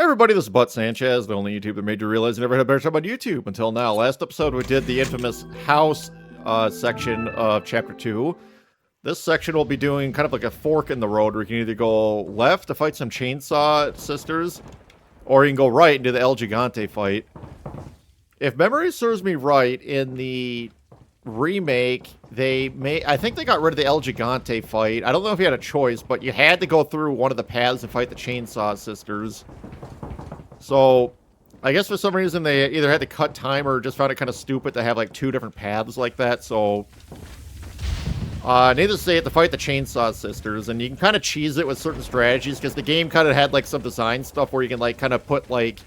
Everybody, this is Butt Sanchez, the only YouTuber that made you realize you never had a better time on YouTube until now. Last episode, we did the infamous house section of Chapter 2. This section will be doing kind of like a fork in the road where you can either go left to fight some chainsaw sisters, or you can go right and do the El Gigante fight. If memory serves me right, in the remake, I think they got rid of the El Gigante fight. I don't know if you had a choice, but you had to go through one of the paths to fight the chainsaw sisters. So, I guess for some reason they either had to cut time or just found it kind of stupid to have like two different paths like that. So, needless to say, you have to fight the chainsaw sisters, and you can kind of cheese it with certain strategies because the game kind of had like some design stuff where you can like kind of put like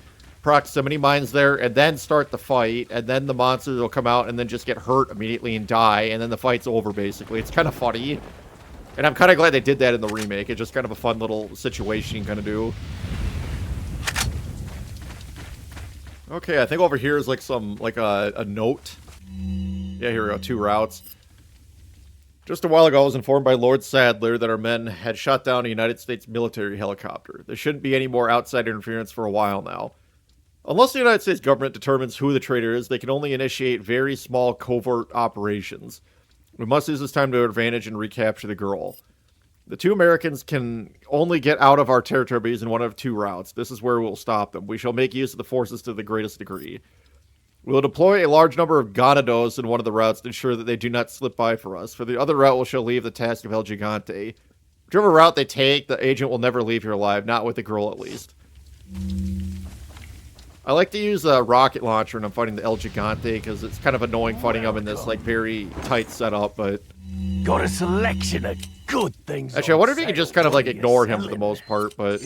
proximity mines there and then start the fight, and then the monsters will come out and then just get hurt immediately and die, and then the fight's over basically. It's kind of funny, and I'm kind of glad they did that in the remake. It's just kind of a fun little situation you can kind of do. Okay, I think over here is like some, like a note. Yeah, here we go, 2 routes. Just a while ago, I was informed by Lord Sadler that our men had shot down a United States military helicopter. There shouldn't be any more outside interference for a while now. Unless the United States government determines who the traitor is, they can only initiate very small covert operations. We must use this time to our advantage and recapture the girl. The 2 Americans can only get out of our territories in one of 2 routes. This is where we'll stop them. We shall make use of the forces to the greatest degree. We will deploy a large number of Ganados in one of the routes to ensure that they do not slip by for us. For the other route, we shall leave the task of El Gigante. Whichever route they take, the agent will never leave here alive, not with the girl at least. I like to use a rocket launcher when I'm fighting the El Gigante because it's kind of annoying fighting them in this like very tight setup, but... Got a selection of good things. Actually, I wonder if you can just kind of like ignore him for the most part, but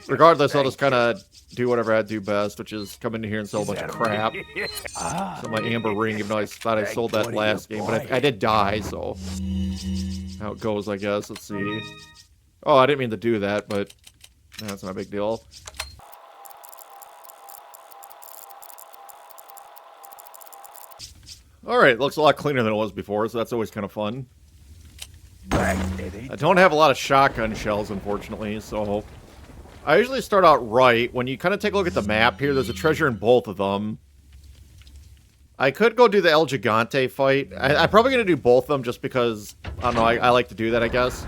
regardless, I'll just kind of do whatever I do best, which is come into here and sell a bunch of crap. So my amber ring, even though I thought I sold that last game, but I did die, so how it goes, I guess. Let's see. Oh, I didn't mean to do that, but that's not a big deal. Alright, looks a lot cleaner than it was before, so that's always kind of fun. I don't have a lot of shotgun shells, unfortunately, so... I usually start out right. When you kind of take a look at the map here, there's a treasure in both of them. I could go do the El Gigante fight. I'm probably going to do both of them just because, I don't know, I like to do that, I guess.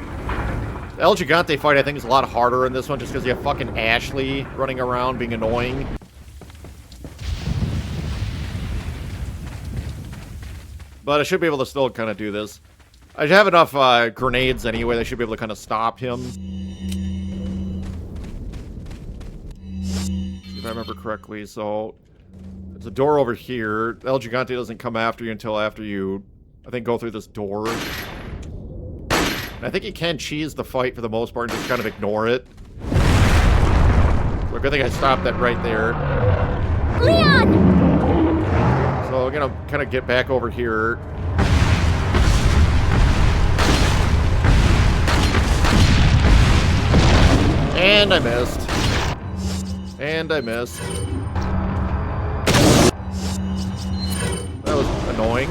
The El Gigante fight, I think, is a lot harder in this one just because you have fucking Ashley running around being annoying. But I should be able to still kind of do this. I have enough grenades anyway. They should be able to kind of stop him. If I remember correctly. So, there's a door over here. El Gigante doesn't come after you until after you, I think, go through this door. And I think you can cheese the fight for the most part and just kind of ignore it. So, good thing I stopped that right there. Leon! So I'm gonna kind of get back over here. And I missed. And I missed. That was annoying.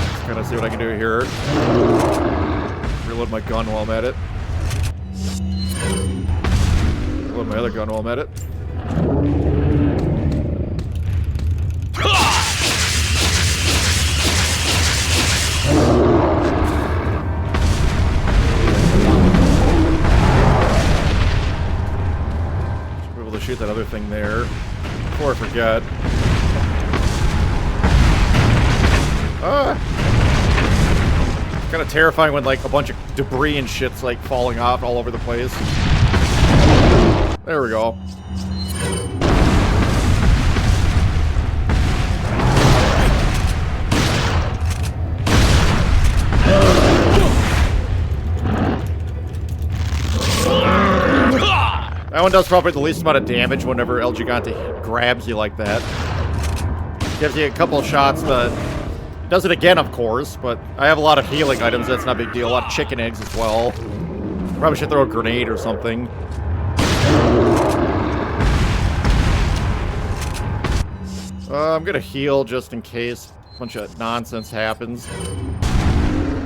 Just kind of see what I can do here. Reload my gun while I'm at it. Reload my other gun while I'm at it. Should be able to shoot that other thing there before I forget. It's kind of terrifying when like a bunch of debris and shit's like falling off all over the place. There we go. That one does probably the least amount of damage whenever El Gigante grabs you like that. Gives you a couple of shots, but does it again, of course, but I have a lot of healing items, that's not a big deal. A lot of chicken eggs as well. Probably should throw a grenade or something. I'm gonna heal just in case a bunch of nonsense happens.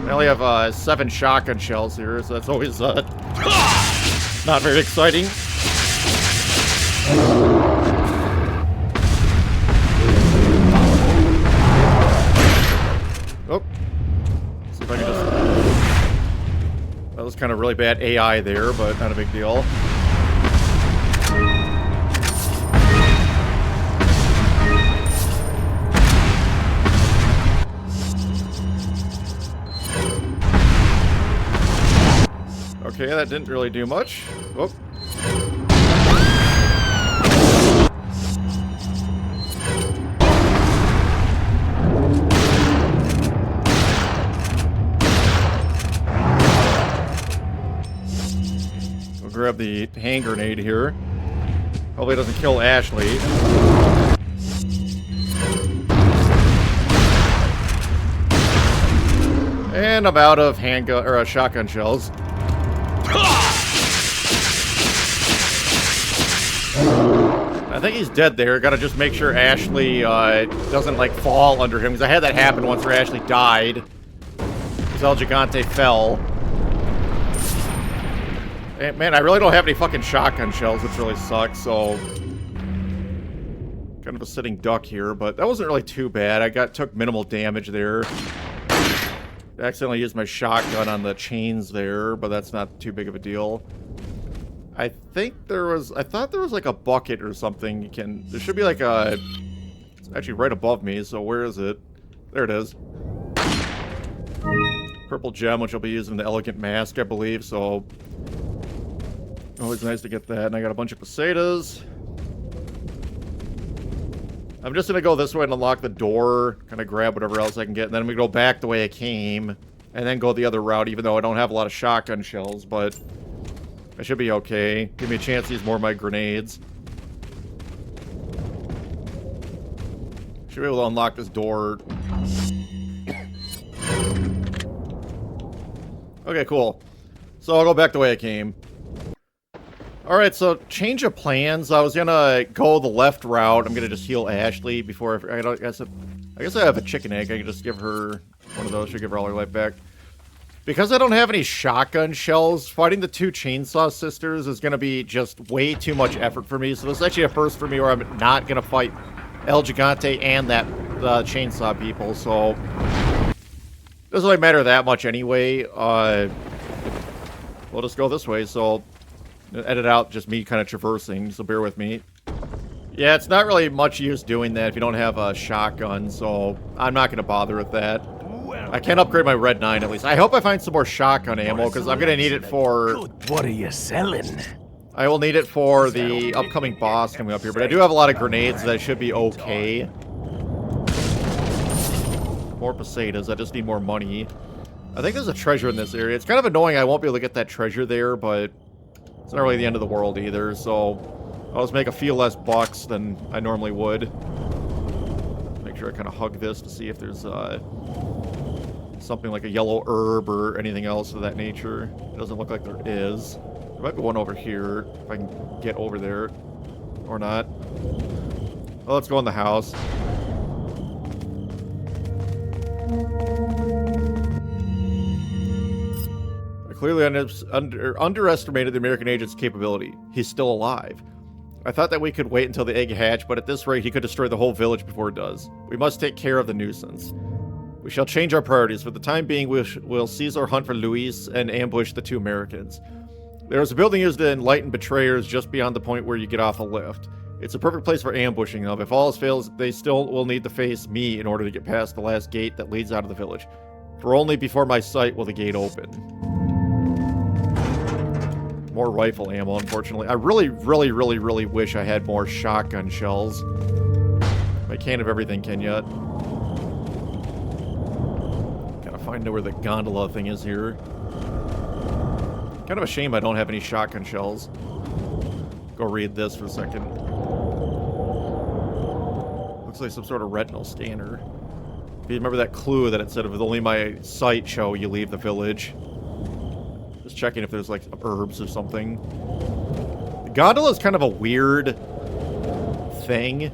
I only have 7 shotgun shells here, so that's always not very exciting. Oh. See if I can just... That was kind of really bad AI there, but not a big deal. Okay, that didn't really do much. Oh. We'll grab the hand grenade here. Hopefully it doesn't kill Ashley. And I'm out of handgun or shotgun shells. I think he's dead there. Gotta just make sure Ashley doesn't like fall under him, because I had that happen once where Ashley died. Because El Gigante fell. And, man, I really don't have any fucking shotgun shells, which really sucks, so... Kind of a sitting duck here, but that wasn't really too bad. I took minimal damage there. I accidentally used my shotgun on the chains there, but that's not too big of a deal. I thought there was like a bucket or something. There should be like a, it's actually right above me, so where is it? There it is. Purple gem, which I'll be using the elegant mask, I believe, so. Always nice to get that, and I got a bunch of pesetas. I'm just gonna go this way and unlock the door, kind of grab whatever else I can get, and then I'm gonna go back the way I came, and then go the other route, even though I don't have a lot of shotgun shells, but I should be okay. Give me a chance to use more of my grenades. Should be able to unlock this door. Okay, cool. So I'll go back the way I came. Alright, so change of plans. I was gonna go the left route. I'm gonna just heal Ashley before I guess I have a chicken egg. I can just give her one of those. Should give her all her life back. Because I don't have any shotgun shells, fighting the 2 Chainsaw Sisters is gonna be just way too much effort for me. So this is actually a first for me where I'm not gonna fight El Gigante and the Chainsaw people. So it doesn't really matter that much anyway. We'll just go this way. So edit out just me kind of traversing, so bear with me. Yeah, it's not really much use doing that if you don't have a shotgun, so I'm not going to bother with that. I can upgrade my Red 9 at least. I hope I find some more shotgun ammo, because I'm going to need it for... What are you selling? I will need it for the upcoming boss coming up here, but I do have a lot of grenades that should be okay. More pesetas, I just need more money. I think there's a treasure in this area. It's kind of annoying I won't be able to get that treasure there, but... It's not really the end of the world either, so I'll just make a few less bucks than I normally would. Make sure I kind of hug this to see if there's something like a yellow herb or anything else of that nature. It doesn't look like there is. There might be one over here, if I can get over there. Or not. Well, let's go in the house. Clearly underestimated the American agent's capability. He's still alive. I thought that we could wait until the egg hatched, but at this rate he could destroy the whole village before it does. We must take care of the nuisance. We shall change our priorities. For the time being, we'll cease our hunt for Luis and ambush the 2 Americans. There is a building used to enlighten betrayers just beyond the point where you get off a lift. It's a perfect place for ambushing them. If all else fails, they still will need to face me in order to get past the last gate that leads out of the village. For only before my sight will the gate open. More rifle ammo, unfortunately. I really wish I had more shotgun shells. I can't have everything, can yet. Gotta find out where the gondola thing is here. Kind of a shame I don't have any shotgun shells. Go read this for a second. Looks like some sort of retinal scanner. If you remember that clue that it said, if only my sight show, you leave the village. Just checking if there's like herbs or something. The gondola is kind of a weird thing.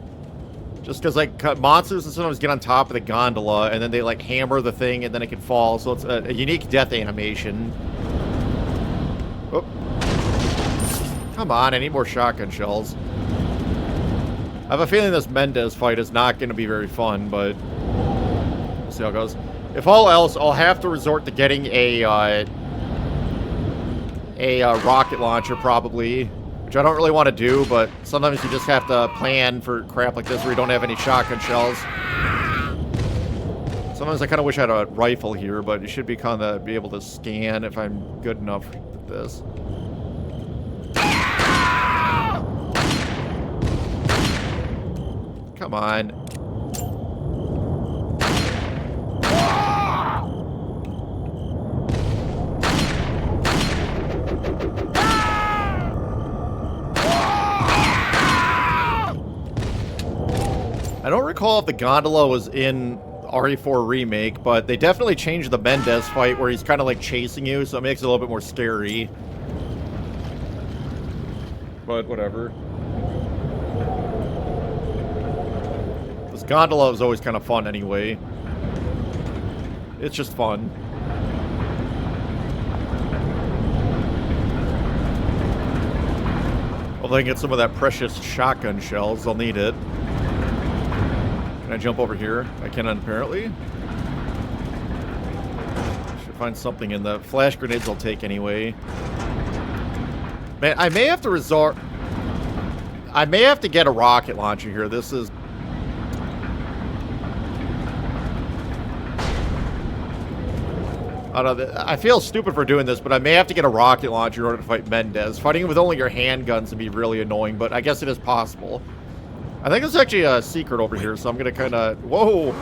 Just because, like, monsters and sometimes get on top of the gondola, and then they, like, hammer the thing, and then it can fall. So it's a unique death animation. Oh. Come on, I need more shotgun shells. I have a feeling this Méndez fight is not going to be very fun, but we'll see how it goes. If all else, I'll have to resort to getting a rocket launcher, probably. Which I don't really want to do, but sometimes you just have to plan for crap like this where you don't have any shotgun shells. Sometimes I kind of wish I had a rifle here, but it should be kind of be able to scan if I'm good enough at this. Come on. I don't recall if the gondola was in RE4 Remake, but they definitely changed the Méndez fight where he's kind of like chasing you, so it makes it a little bit more scary. But whatever. This gondola is always kind of fun anyway. It's just fun. Well, I can get some of that precious shotgun shells. I'll need it. Can I jump over here? I cannot, apparently. Should find something in the flash grenades I'll take anyway. Man, I may have to resort... I may have to get a rocket launcher here. This is... I don't know. I feel stupid for doing this, but I may have to get a rocket launcher in order to fight Méndez. Fighting with only your handguns would be really annoying, but I guess it is possible. I think there's actually a secret over here, so I'm going to kind of... Whoa!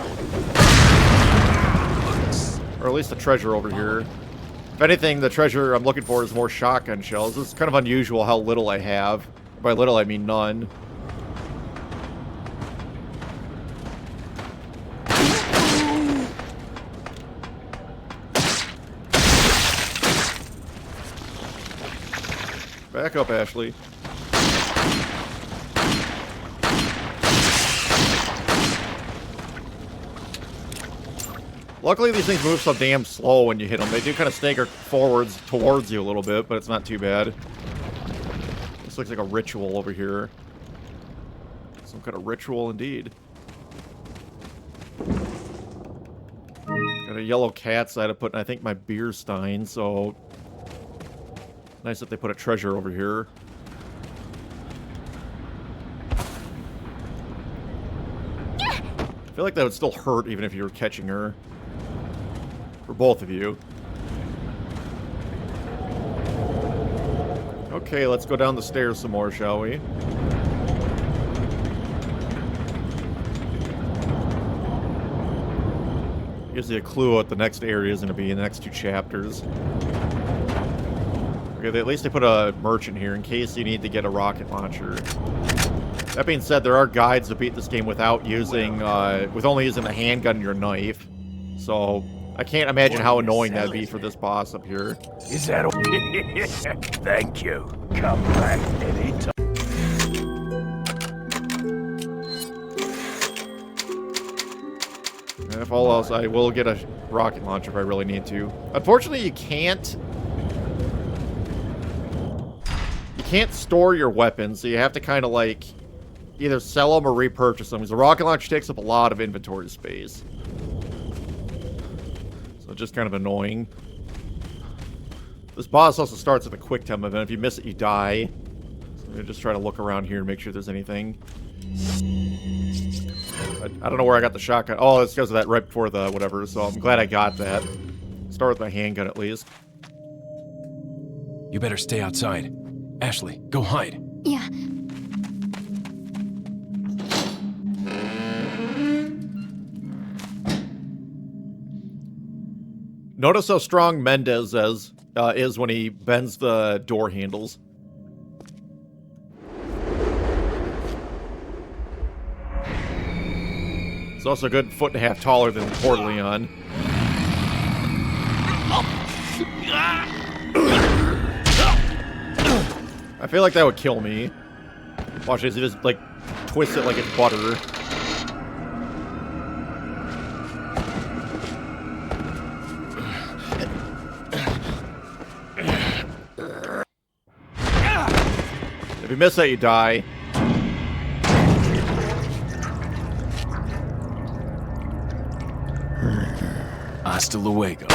Or at least a treasure over here. If anything, the treasure I'm looking for is more shotgun shells. It's kind of unusual how little I have. By little, I mean none. Back up, Ashley. Luckily, these things move so damn slow when you hit them. They do kind of stagger forwards towards you a little bit, but it's not too bad. This looks like a ritual over here. Some kind of ritual indeed. Got a yellow cat's eye to put in, I think, my beer stein, so... Nice that they put a treasure over here. I feel like that would still hurt even if you were catching her. For both of you. Okay, let's go down the stairs some more, shall we? Gives you a clue what the next area is going to be in the next 2 chapters. Okay, at least they put a merchant here in case you need to get a rocket launcher. That being said, there are guides to beat this game without using, with only using the handgun and your knife. So, I can't imagine how annoying that'd be for this boss up here. Is that okay? Thank you. Come back anytime. And if all else, I will get a rocket launcher if I really need to. Unfortunately, you can't store your weapons, so you have to kind of like either sell them or repurchase them, because the rocket launcher takes up a lot of inventory space. So just kind of annoying. This boss also starts with a quick time event. If you miss it, you die. So I'm gonna just try to look around here and make sure there's anything. I don't know where I got the shotgun. Oh, it's because of that right before the whatever, so I'm glad I got that. Start with my handgun at least. You better stay outside. Ashley, go hide. Yeah. Notice how strong Méndez is when he bends the door handles. It's also a good 1.5 feet taller than Port Leon. I feel like that would kill me. Watch this, he just like twists it like it's butter. you miss that, you die. Hasta luego.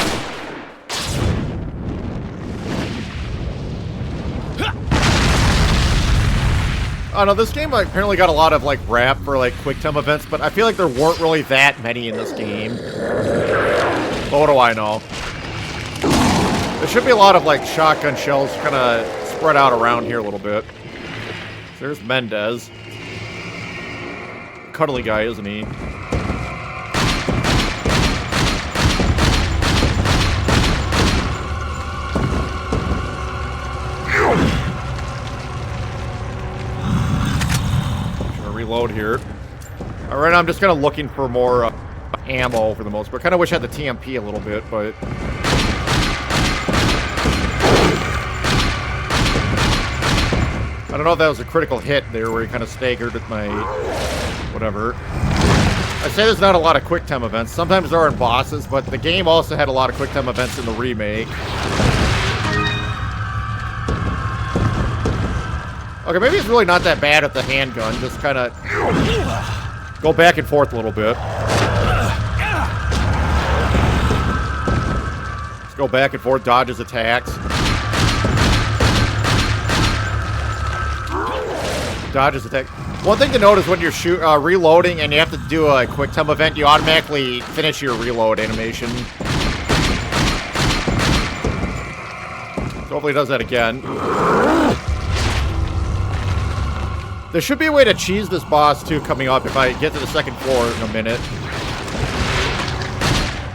Oh no, this game like, apparently got a lot of like rap for like quick time events, but I feel like there weren't really that many in this game. But what do I know? There should be a lot of like shotgun shells kind of spread out around here a little bit. So there's Mendez. Cuddly guy, isn't he? Reload here. Alright, I'm just kind of looking for more ammo for the most part. Kind of wish I had the TMP a little bit, but... I don't know if that was a critical hit there where he kind of staggered at my... whatever. I say there's not a lot of quick time events. Sometimes there are in bosses, but the game also had a lot of quick time events in the remake. Okay, maybe it's really not that bad with the handgun. Just kind of go back and forth a little bit. Just go back and forth, dodge his attacks. Dodge his attack. One thing to note is when you're reloading and you have to do a quick time event, you automatically finish your reload animation. So hopefully it does that again. There should be a way to cheese this boss, too, coming up if I get to the second floor in a minute.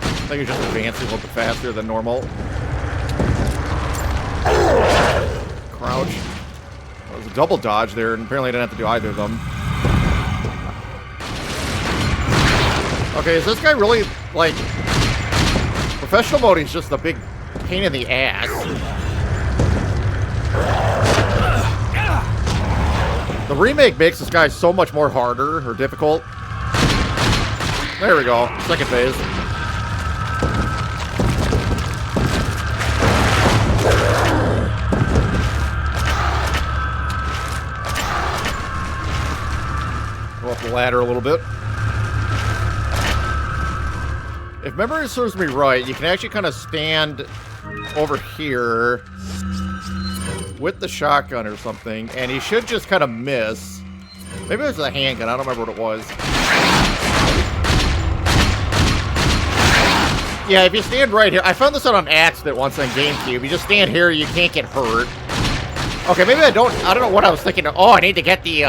I think it's just advancing a little bit faster than normal. Crouch. That was a double dodge there, and apparently I didn't have to do either of them. Okay, is this guy really, like... Professional mode is just a big pain in the ass. The remake makes this guy so much more harder or difficult. There we go. Second phase. Go up the ladder a little bit. If memory serves me right, you can actually kind of stand over here with the shotgun or something, and he should just kind of miss. Maybe it was a handgun, I don't remember what it was. Yeah, if you stand right here, I found this out on accident once on GameCube. You just stand here, you can't get hurt. Okay, maybe I don't know what I was thinking of. Oh, I need to get the,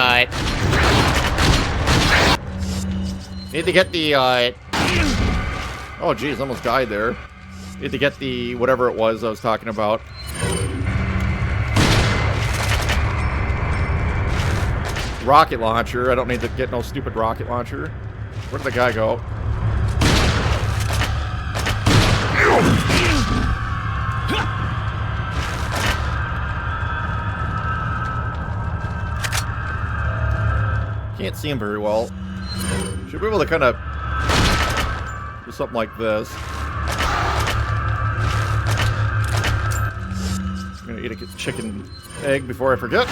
oh, geez, almost died there. Need to get the, whatever it was I was talking about. Rocket launcher. I don't need to get no stupid rocket launcher. Where did the guy go? Can't see him very well. Should be able to kind of do something like this. I'm gonna eat a chicken egg before I forget.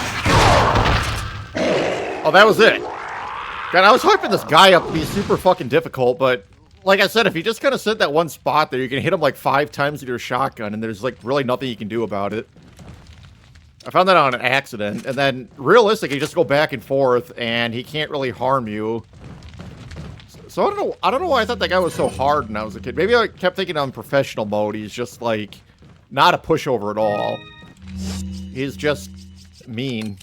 Oh, that was it. God, I was hyping this guy up to be super fucking difficult, but like I said, if you just kind of sit that one spot there, you can hit him like 5 times with your shotgun, and there's like really nothing you can do about it. I found that on an accident, and then realistically, you just go back and forth, and he can't really harm you. So I don't know why I thought that guy was so hard when I was a kid. Maybe I kept thinking on professional mode, he's just like not a pushover at all. He's just mean.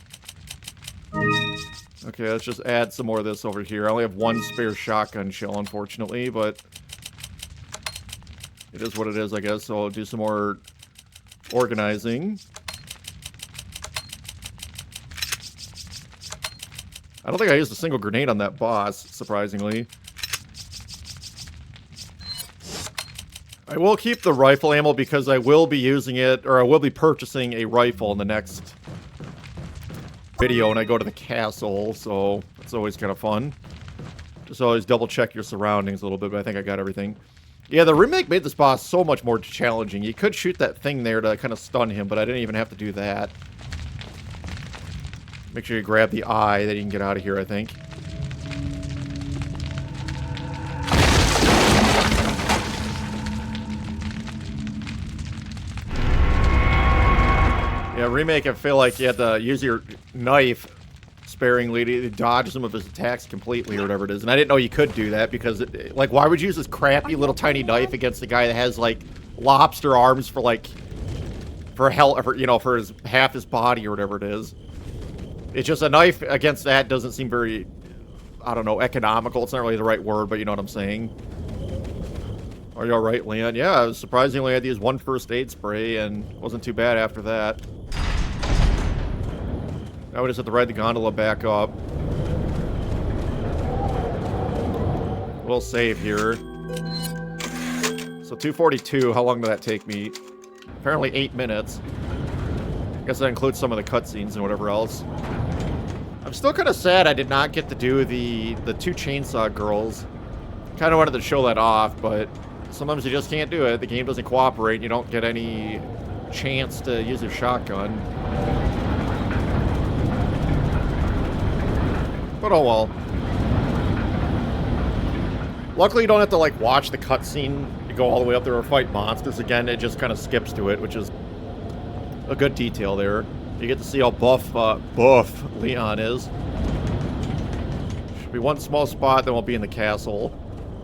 Okay, let's just add some more of this over here. I only have 1 spare shotgun shell, unfortunately, but it is what it is, I guess. So I'll do some more organizing. I don't think I used a single grenade on that boss, surprisingly. I will keep the rifle ammo because I will be using it, or I will be purchasing a rifle in the next video when I go to the castle, so it's always kind of fun. Just always double check your surroundings a little bit, but I think I got everything. Yeah, the remake made this boss so much more challenging. You could shoot that thing there to kind of stun him, but I didn't even have to do that. Make sure you grab the eye, then you can get out of here, I think. Yeah, remake, I feel like you had to use your knife sparingly to dodge some of his attacks completely or whatever it is. And I didn't know you could do that because, like, why would you use this crappy little tiny knife against the guy that has, like, lobster arms for, like, for his half his body or whatever it is? It's just a knife against that doesn't seem very, I don't know, economical. It's not really the right word, but you know what I'm saying. Are you alright, Leon? Yeah, I was surprised he only had to use one first aid spray and wasn't too bad after that. Now we just have to ride the gondola back up. We'll save here. So 242, how long did that take me? Apparently 8 minutes. I guess that includes some of the cutscenes and whatever else. I'm still kind of sad I did not get to do the two chainsaw girls. Kind of wanted to show that off, but sometimes you just can't do it. The game doesn't cooperate. You don't get any chance to use your shotgun. But oh well. Luckily, you don't have to, like, watch the cutscene to go all the way up there or fight monsters again. It just kind of skips to it, which is a good detail there. You get to see how buff Leon is. Should be one small spot, then we'll be in the castle.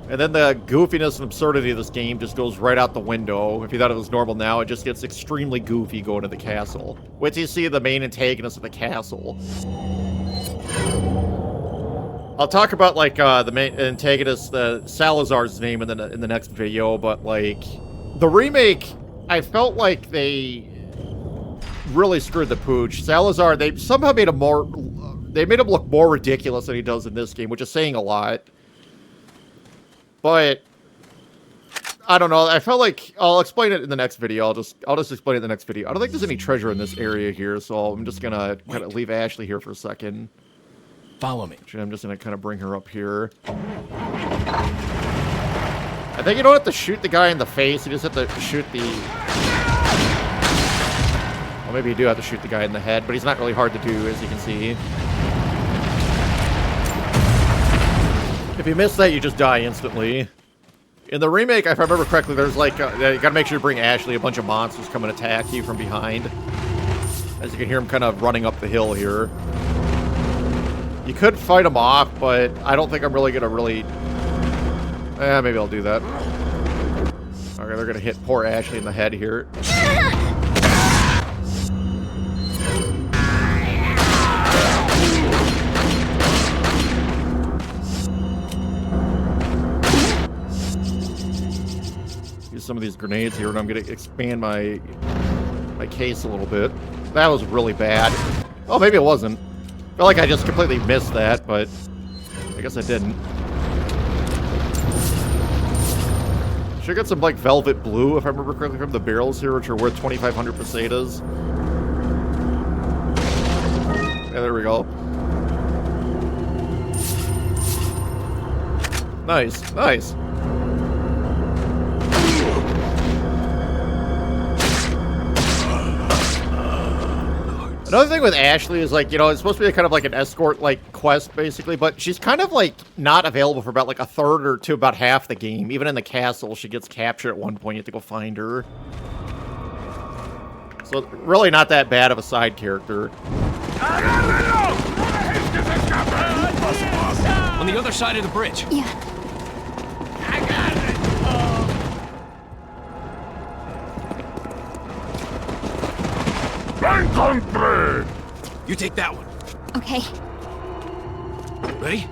And then the goofiness and absurdity of this game just goes right out the window. If you thought it was normal now, it just gets extremely goofy going to the castle. Wait till you see the main antagonist of the castle. I'll talk about, like, the main antagonist, Salazar's name in the next video, but, like, the remake, I felt like they really screwed the pooch. Salazar, they somehow made him look more ridiculous than he does in this game, which is saying a lot. But I don't know. I felt like I'll explain it in the next video. I'll just explain it in the next video. I don't think there's any treasure in this area here, so I'm just gonna kind of leave Ashley here for a second. Follow me. Actually, I'm just gonna kind of bring her up here. I think you don't have to shoot the guy in the face. You just have to shoot the. Well, maybe you do have to shoot the guy in the head, but he's not really hard to do, as you can see. If you miss that, you just die instantly. In the remake, if I remember correctly, there's like, you gotta make sure to bring Ashley. A bunch of monsters come and attack you from behind. As you can hear him kind of running up the hill here. You could fight him off, but I don't think I'm really gonna maybe I'll do that. Okay, they're gonna hit poor Ashley in the head here. Some of these grenades here, and I'm gonna expand my case a little bit. That was really bad. Oh, maybe it wasn't. I felt like I just completely missed that, but I guess I didn't. Should get some, like, velvet blue, if I remember correctly, from the barrels here, which are worth 2,500 pesetas. Yeah, there we go. Nice, nice. Another thing with Ashley is, like, you know, it's supposed to be kind of like an escort, like, quest, basically, but she's kind of, like, not available for about, like, a third or to about half the game. Even in the castle, she gets captured at one point. You have to go find her. So, really not that bad of a side character. On the other side of the bridge. Yeah. I got it. Encontré! You take that one. Okay. Ready?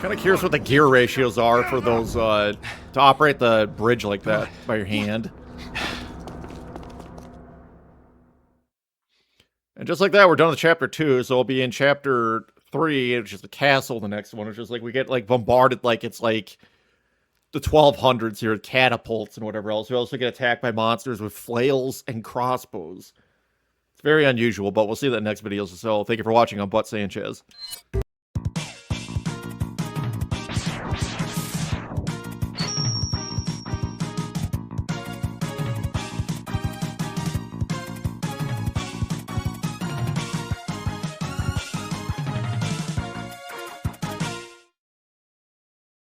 Kind of curious what the gear ratios are for those, to operate the bridge like that by your hand. And just like that, we're done with chapter 2, so we'll be in chapter 3, which is the castle, the next one, which is like, we get, like, bombarded like it's, like, the 1200s here, catapults and whatever else. We also get attacked by monsters with flails and crossbows. It's very unusual, but we'll see that in next videos. So thank you for watching. I'm Butt Sanchez.